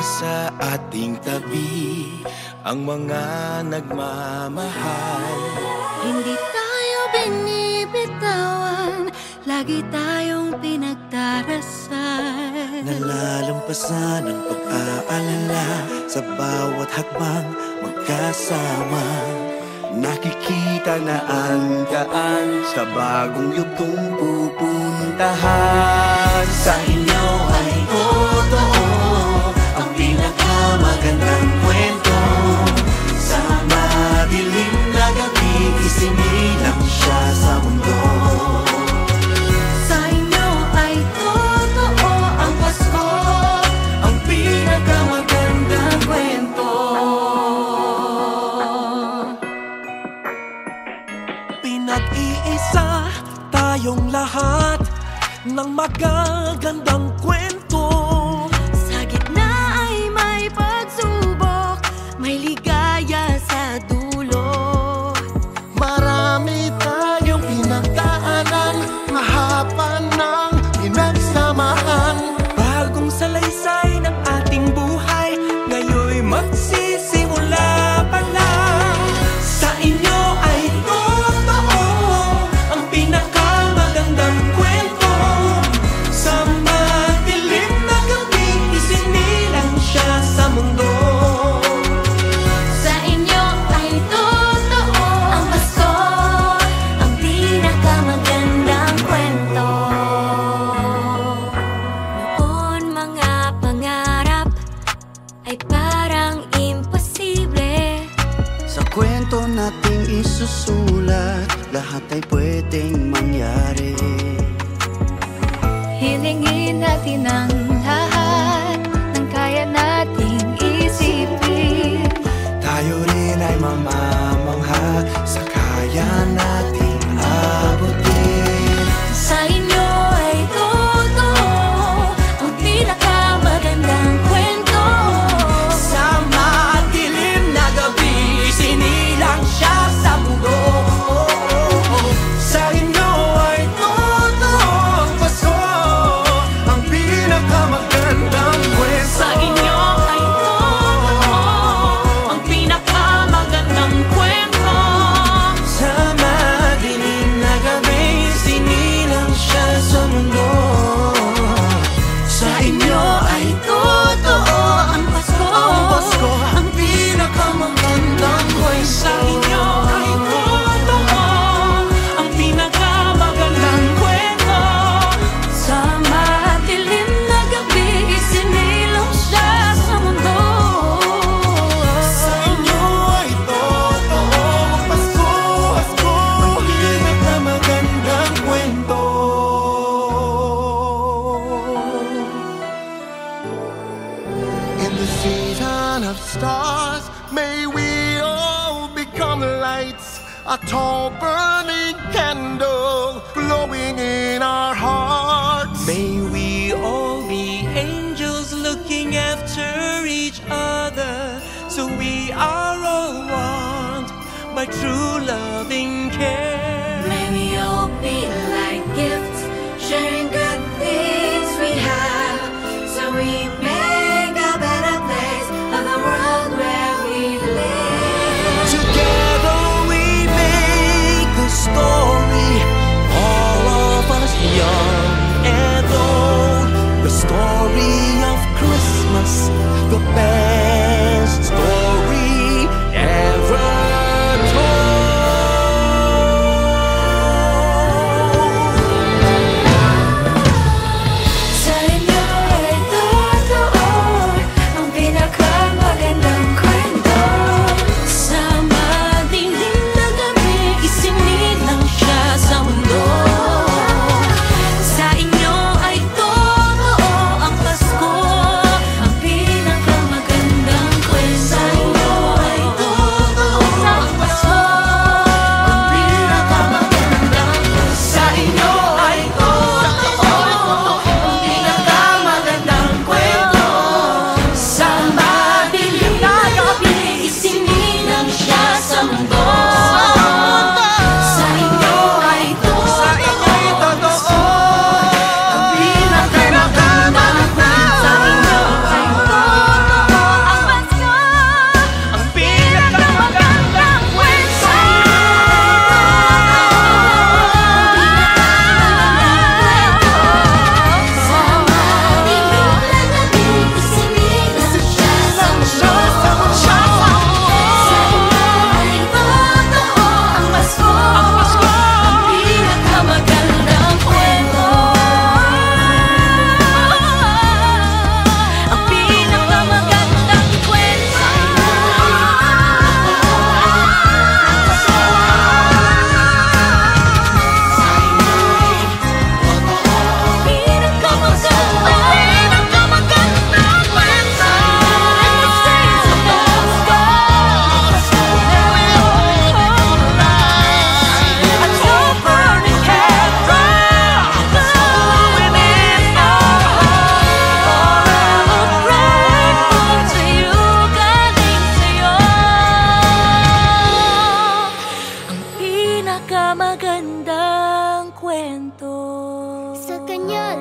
sa ating tabi ang mga nagmamahal. Hindi tayo binibitawan, lagi tayong pinagdarasal. Nalalampasan ang pag-aalala sa bawat hakbang magkasama. Nakikita na ang daan sa bagong yugtong pupuntahan. Sa inyo ay totoo ang pinakamagandang kwento. Sa madilim na gabi, isinilang siya sa mundo. Sa inyo ay totoo ang Pasko, Ang pinakamagandang kwento. Pinag-iisa tayong lahat ng magagandang kwento. sa gitna ay may pagsubok, may ligaya sa dulo. Marami tayong pinagdaanan, mahapan ng pinagsamahan. Bagong salaysay ng ating buhay, ngayon'y magsisimula pa lang. Sa inyo ay totoo ang pinakamagandang kwento. Sa madilim na gabi, isinilang siya sa mundo. Sa inyo ay totoo ang Pasko, ang pinakamagandang kwento. Noon mga pangarap ay parang imposible. Sa kwento nating isusulat, lahat ay pwedeng mangyari. Hilingin natin ang lahat ng kaya nating isipin. Tayo rin ay mamamangha sa kaya nating abutin. Sa inyo ay totoo ang pinakamagandang kwento. Sa madilim na gabi, isinilang siya sa mundo. Sa inyo ay totoo ang Pasko, ang pinakamagandang kwento. Sa inyo ay totoo ang pinakamagandang kwento. Sa madilim na gabi, isinilang siya sa mundo. Sa inyo ay totoo ang Pasko, ang pinakamagandang kwento. Sa inyo ay totoo ang pinakamagandang kwento. sa madilim na gabi, isinilang siya sa mundo. Sa inyo ay totoo ang Pasko, ang pinakamagandang kwento. In the season of stars, may we all become lights, a tall burning candle glowing in our hearts. May we all be angels looking after each other, so we are all one by true loving care. May we all be like gifts, sharing good things we have, so we make a better place of the world where we live. Together we make a story, all of us young and old. The story of Christmas, the best story ever told. kwento. Sa kanya